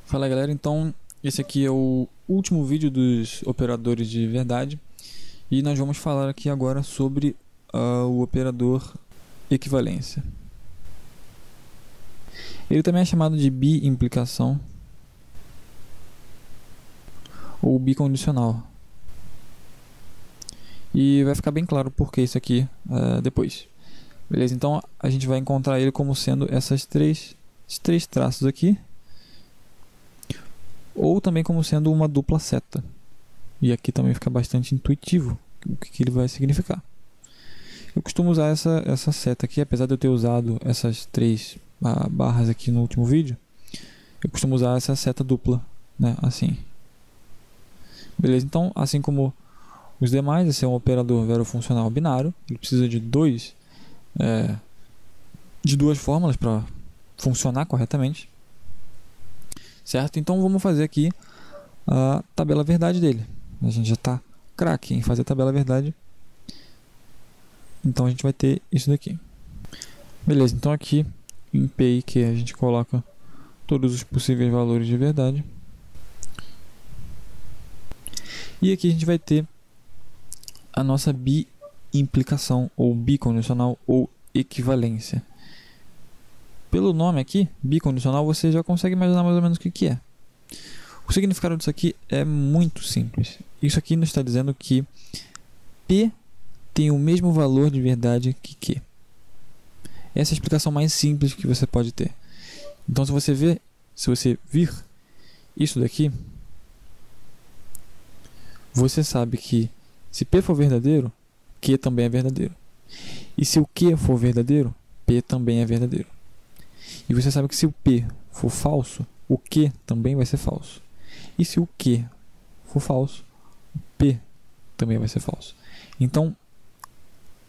Fala galera, então esse aqui é o último vídeo dos operadores de verdade e nós vamos falar aqui agora sobre o operador equivalência. Ele também é chamado de bi-implicação ou bicondicional. E vai ficar bem claro por que isso aqui depois. Beleza? Então a gente vai encontrar ele como sendo esses três traços aqui, ou também como sendo uma dupla seta. E aqui também fica bastante intuitivo o que ele vai significar. Eu costumo usar essa seta aqui, apesar de eu ter usado essas três barras aqui no último vídeo, eu costumo usar essa seta dupla, né, assim. Beleza? Então, assim como os demais, esse é um operador verofuncional binário, ele precisa de duas fórmulas para funcionar corretamente. Certo? Então vamos fazer aqui a tabela verdade dele. A gente já está craque em fazer a tabela verdade. Então a gente vai ter isso daqui. Beleza, então aqui em P e Q a gente coloca todos os possíveis valores de verdade. E aqui a gente vai ter a nossa bi-implicação, ou bicondicional, ou equivalência. Pelo nome aqui, bicondicional, você já consegue imaginar mais ou menos o que é. O significado disso aqui é muito simples. Isso aqui nos está dizendo que P tem o mesmo valor de verdade que Q. Essa é a explicação mais simples que você pode ter. Então, se você vir isso daqui, você sabe que se P for verdadeiro, Q também é verdadeiro. E se o Q for verdadeiro, P também é verdadeiro. E você sabe que se o P for falso, o Q também vai ser falso. E se o Q for falso, o P também vai ser falso. Então,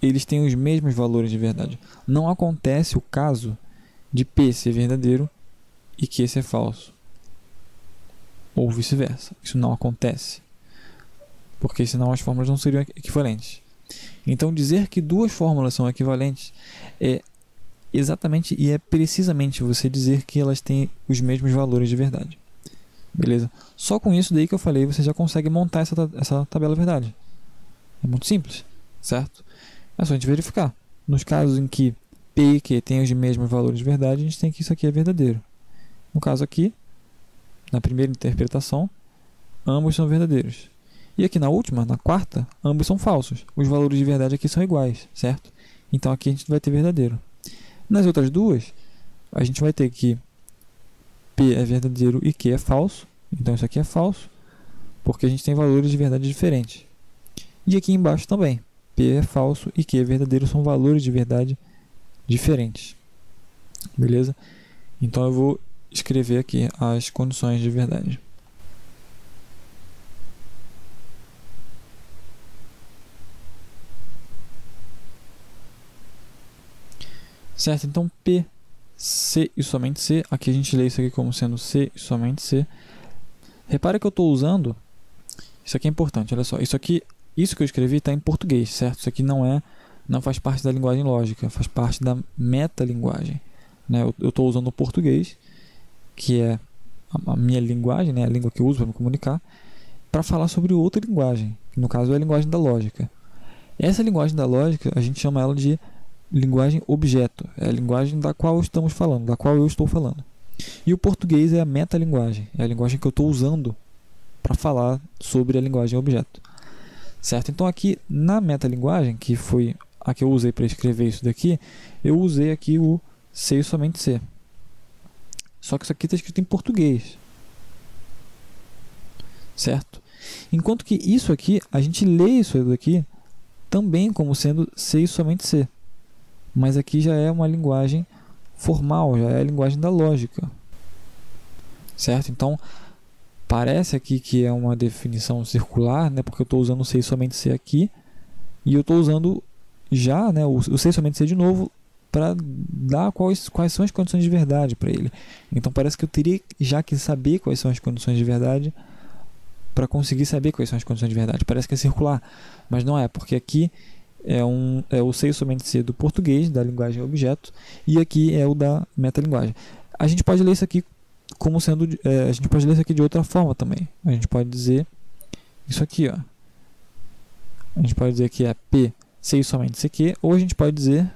eles têm os mesmos valores de verdade. Não acontece o caso de P ser verdadeiro e Q ser falso. Ou vice-versa. Isso não acontece. Porque senão as fórmulas não seriam equivalentes. Então, dizer que duas fórmulas são equivalentes é exatamente e é precisamente você dizer que elas têm os mesmos valores de verdade. Beleza? Só com isso daí que eu falei, você já consegue montar essa tabela verdade. É muito simples, certo? É só a gente verificar. Nos casos em que P e Q têm os mesmos valores de verdade, a gente tem que isso aqui é verdadeiro. No caso aqui, na primeira interpretação, ambos são verdadeiros. E aqui na última, na quarta, ambos são falsos. Os valores de verdade aqui são iguais, certo? Então aqui a gente vai ter verdadeiro. Nas outras duas, a gente vai ter que P é verdadeiro e Q é falso. Então isso aqui é falso, porque a gente tem valores de verdade diferentes. E aqui embaixo também, P é falso e Q é verdadeiro, são valores de verdade diferentes. Beleza? Então eu vou escrever aqui as condições de verdade. Certo? Então P, C e somente C. Aqui a gente lê isso aqui como sendo C e somente C. Repara que eu estou usando... Isso aqui é importante, olha só. Isso que eu escrevi está em português, certo? Isso aqui não faz parte da linguagem lógica, faz parte da metalinguagem. Né? Eu estou usando o português, que é a minha linguagem, né? A língua que eu uso para me comunicar, para falar sobre outra linguagem, que no caso é a linguagem da lógica. Essa linguagem da lógica, a gente chama ela de linguagem objeto, é a linguagem da qual estamos falando, da qual eu estou falando. E o português é a metalinguagem, é a linguagem que eu estou usando para falar sobre a linguagem objeto. Certo? Então aqui na metalinguagem, que foi a que eu usei para escrever isso daqui, eu usei aqui o C e somente C. Só que isso aqui está escrito em português. Certo? Enquanto que isso aqui, a gente lê isso daqui também como sendo C e somente C. Mas aqui já é uma linguagem formal, já é a linguagem da lógica. Certo? Então, parece aqui que é uma definição circular, né? Porque eu estou usando o C e somente C aqui. E eu estou usando já, né, o C e somente C de novo para dar quais são as condições de verdade para ele. Então, parece que eu teria já que saber quais são as condições de verdade para conseguir saber quais são as condições de verdade. Parece que é circular, mas não é, porque aqui é o C e somente C do português, da linguagem objeto, e aqui é o da metalinguagem. A gente pode ler isso aqui como sendo, a gente pode ler isso aqui de outra forma também. A gente pode dizer isso aqui, ó. A gente pode dizer que é P ser e somente CQ, ou a gente pode dizer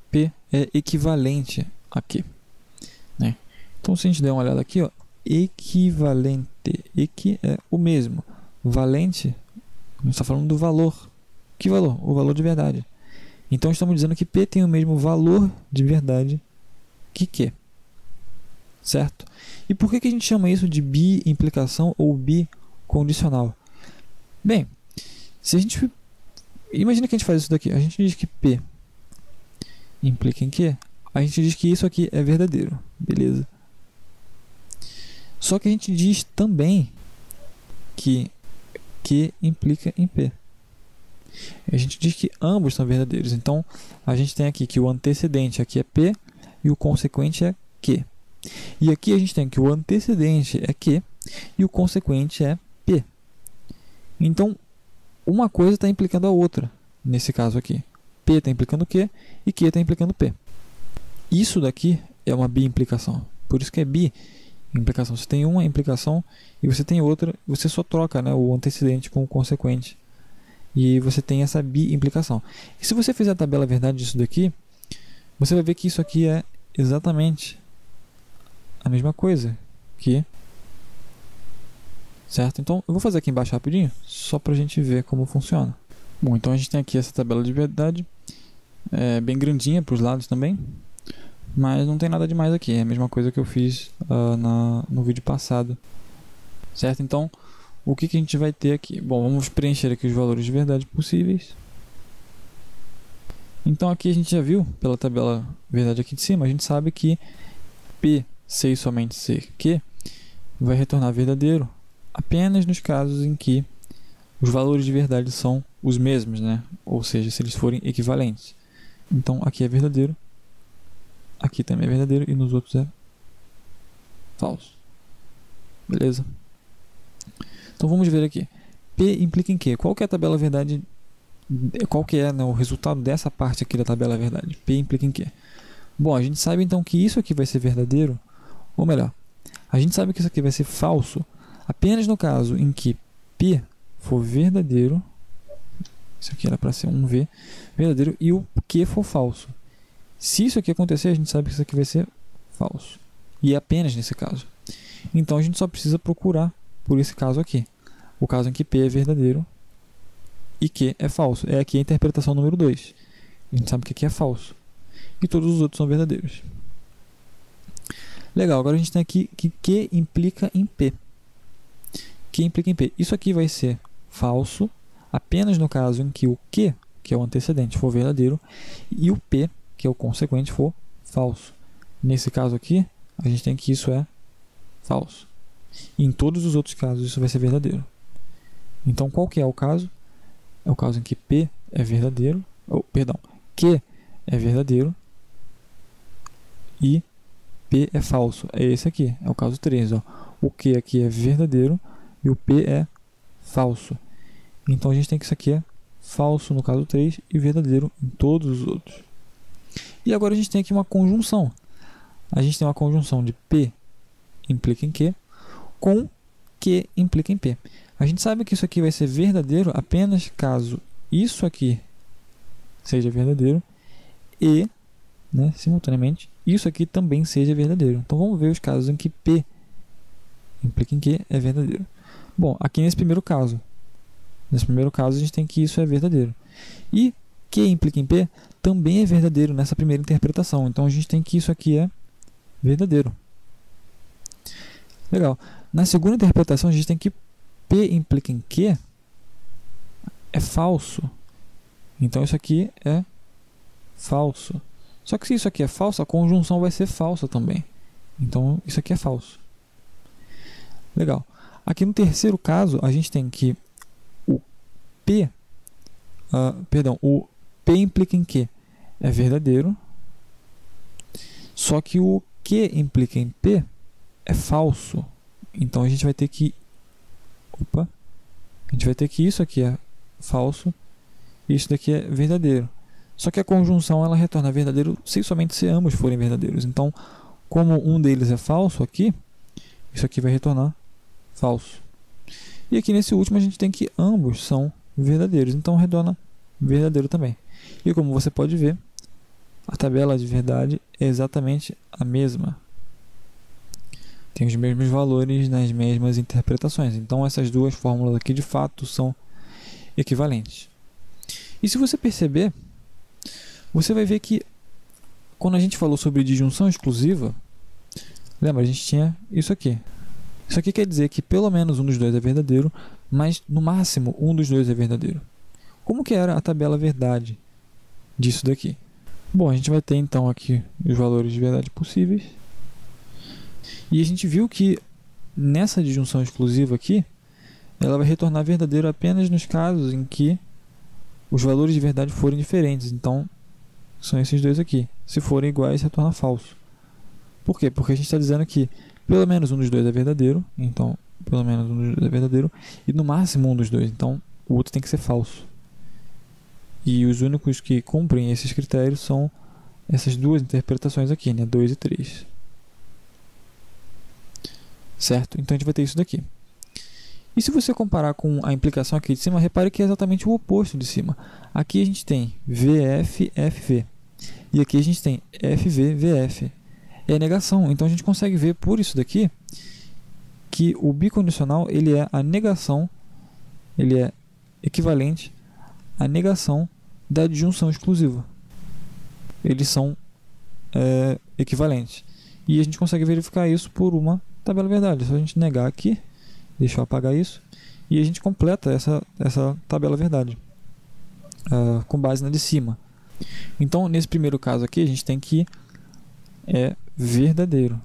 P é equivalente a Q, né? Então, se a gente der uma olhada aqui, ó, equivalente, equi é o mesmo, valente, a gente está falando do valor. Que valor? O valor de verdade. Então, estamos dizendo que P tem o mesmo valor de verdade que Q, certo? E por que a gente chama isso de bi-implicação ou bicondicional? Bem, se a gente... Imagina que a gente faz isso daqui. A gente diz que P implica em Q. A gente diz que isso aqui é verdadeiro. Beleza? Só que a gente diz também que Q implica em P. A gente diz que ambos são verdadeiros. Então, a gente tem aqui que o antecedente aqui é P e o consequente é Q. E aqui a gente tem que o antecedente é Q e o consequente é P. Então, uma coisa está implicando a outra, nesse caso aqui. P está implicando Q e Q está implicando P. Isso daqui é uma bi-implicação. Por isso que é bi-implicação. Você tem uma implicação e você tem outra, você só troca, né, o antecedente com o consequente. E você tem essa bi-implicação. E se você fizer a tabela verdade disso daqui, você vai ver que isso aqui é exatamente a mesma coisa que... Certo? Então, eu vou fazer aqui embaixo rapidinho, só para a gente ver como funciona. Bom, então a gente tem aqui essa tabela de verdade, bem grandinha para os lados também, mas não tem nada demais aqui, é a mesma coisa que eu fiz no vídeo passado. Certo? Então, o que a gente vai ter aqui? Bom, vamos preencher aqui os valores de verdade possíveis. Então, aqui a gente já viu, pela tabela verdade aqui de cima, a gente sabe que P, C e somente C, Q, vai retornar verdadeiro apenas nos casos em que os valores de verdade são os mesmos, né? Ou seja, se eles forem equivalentes. Então, aqui é verdadeiro, aqui também é verdadeiro e nos outros é falso. Beleza? Então, vamos ver aqui. P implica em quê? Qual que é a tabela verdade? Qual que é, né, o resultado dessa parte aqui da tabela verdade? P implica em quê? Bom, a gente sabe então que isso aqui vai ser verdadeiro, ou melhor, a gente sabe que isso aqui vai ser falso apenas no caso em que P for verdadeiro, isso aqui era para ser um V, verdadeiro, e o Q for falso. Se isso aqui acontecer, a gente sabe que isso aqui vai ser falso. E é apenas nesse caso. Então, a gente só precisa procurar por esse caso aqui. O caso em que P é verdadeiro e Q é falso. É aqui a interpretação número 2. A gente sabe que aqui é falso. E todos os outros são verdadeiros. Legal, agora a gente tem aqui que Q implica em P. Q implica em P. Isso aqui vai ser falso apenas no caso em que o Q, que é o antecedente, for verdadeiro, e o P, que é o consequente, for falso. Nesse caso aqui, a gente tem que isso é falso. E em todos os outros casos, isso vai ser verdadeiro. Então, qual que é o caso? É o caso em que P é verdadeiro, Q é verdadeiro e P é falso. É esse aqui, é o caso 3. Ó. O Q aqui é verdadeiro e o P é falso. Então, a gente tem que isso aqui é falso no caso 3 e verdadeiro em todos os outros. E agora a gente tem aqui uma conjunção. A gente tem uma conjunção de P implica em Q com Q implica em P. A gente sabe que isso aqui vai ser verdadeiro apenas caso isso aqui seja verdadeiro e, né, simultaneamente, isso aqui também seja verdadeiro. Então, vamos ver os casos em que P implica em Q é verdadeiro. Bom, aqui nesse primeiro caso, a gente tem que isso é verdadeiro. E Q implica em P também é verdadeiro nessa primeira interpretação. Então, a gente tem que isso aqui é verdadeiro. Legal. Na segunda interpretação, a gente tem que P implica em Q é falso. Então, isso aqui é falso. Só que se isso aqui é falso, a conjunção vai ser falsa também. Então, isso aqui é falso. Legal. Aqui no terceiro caso, a gente tem que o P implica em Q é verdadeiro, só que o Q implica em P é falso. Então, a gente vai ter que isso aqui é falso e isso daqui é verdadeiro. Só que a conjunção ela retorna verdadeiro somente se ambos forem verdadeiros. Então, como um deles é falso aqui, isso aqui vai retornar falso. E aqui nesse último a gente tem que ambos são verdadeiros, então retorna verdadeiro também. E como você pode ver, a tabela de verdade é exatamente a mesma. Tem os mesmos valores nas mesmas interpretações. Então essas duas fórmulas aqui de fato são equivalentes. E se você perceber, você vai ver que quando a gente falou sobre disjunção exclusiva, lembra, a gente tinha isso aqui. Isso aqui quer dizer que pelo menos um dos dois é verdadeiro, mas no máximo um dos dois é verdadeiro. Como que era a tabela verdade disso daqui? Bom, a gente vai ter então aqui os valores de verdade possíveis. E a gente viu que nessa disjunção exclusiva aqui, ela vai retornar verdadeiro apenas nos casos em que os valores de verdade forem diferentes. Então, são esses dois aqui. Se forem iguais, retorna falso. Por quê? Porque a gente está dizendo que pelo menos um dos dois é verdadeiro. Então, pelo menos um dos dois é verdadeiro. E no máximo um dos dois. Então, o outro tem que ser falso. E os únicos que cumprem esses critérios são essas duas interpretações aqui, né? 2 e 3. Certo? Então, a gente vai ter isso daqui. E se você comparar com a implicação aqui de cima, repare que é exatamente o oposto de cima. Aqui a gente tem VF, FV. E aqui a gente tem FV, VF. É negação. Então a gente consegue ver por isso daqui que o bicondicional ele é a negação, ele é equivalente à negação da disjunção exclusiva. Eles são equivalentes. E a gente consegue verificar isso por uma tabela verdade. É só a gente negar aqui. Deixa eu apagar isso. E a gente completa essa tabela verdade. Com base na de cima. Então, nesse primeiro caso aqui, a gente tem que é verdadeiro.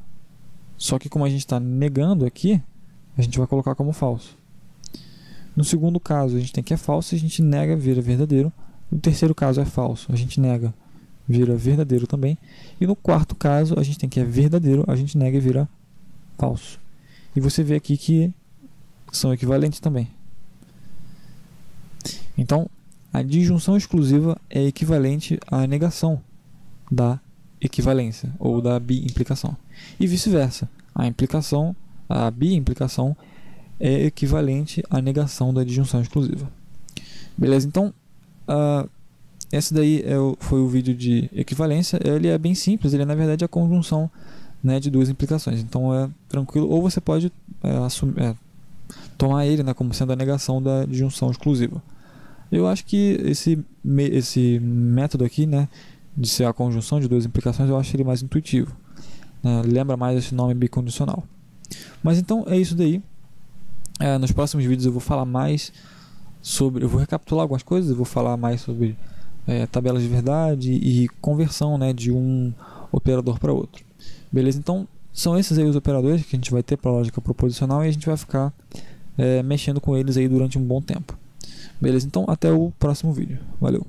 Só que como a gente está negando aqui, a gente vai colocar como falso. No segundo caso, a gente tem que é falso, a gente nega, vira verdadeiro. No terceiro caso é falso, a gente nega, vira verdadeiro também. E no quarto caso, a gente tem que é verdadeiro, a gente nega e vira falso. E você vê aqui que são equivalentes também. Então, a disjunção exclusiva é equivalente à negação da equivalência ou da bi-implicação. E vice-versa. A bi-implicação é equivalente à negação da disjunção exclusiva. Beleza? Então, esse daí foi o vídeo de equivalência. Ele é bem simples, ele é na verdade a conjunção, né, de duas implicações. Então é tranquilo. Ou você pode tomar ele, né, como sendo a negação da disjunção exclusiva. Eu acho que esse método aqui, né, de ser a conjunção de duas implicações, eu acho ele mais intuitivo. Lembra mais esse nome bicondicional. Mas então é isso daí. Nos próximos vídeos eu vou falar mais sobre... Eu vou recapitular algumas coisas, eu vou falar mais sobre tabelas de verdade e conversão, né, de um operador para outro. Beleza? Então são esses aí os operadores que a gente vai ter para a lógica proposicional e a gente vai ficar mexendo com eles aí durante um bom tempo. Beleza? Então até o próximo vídeo. Valeu!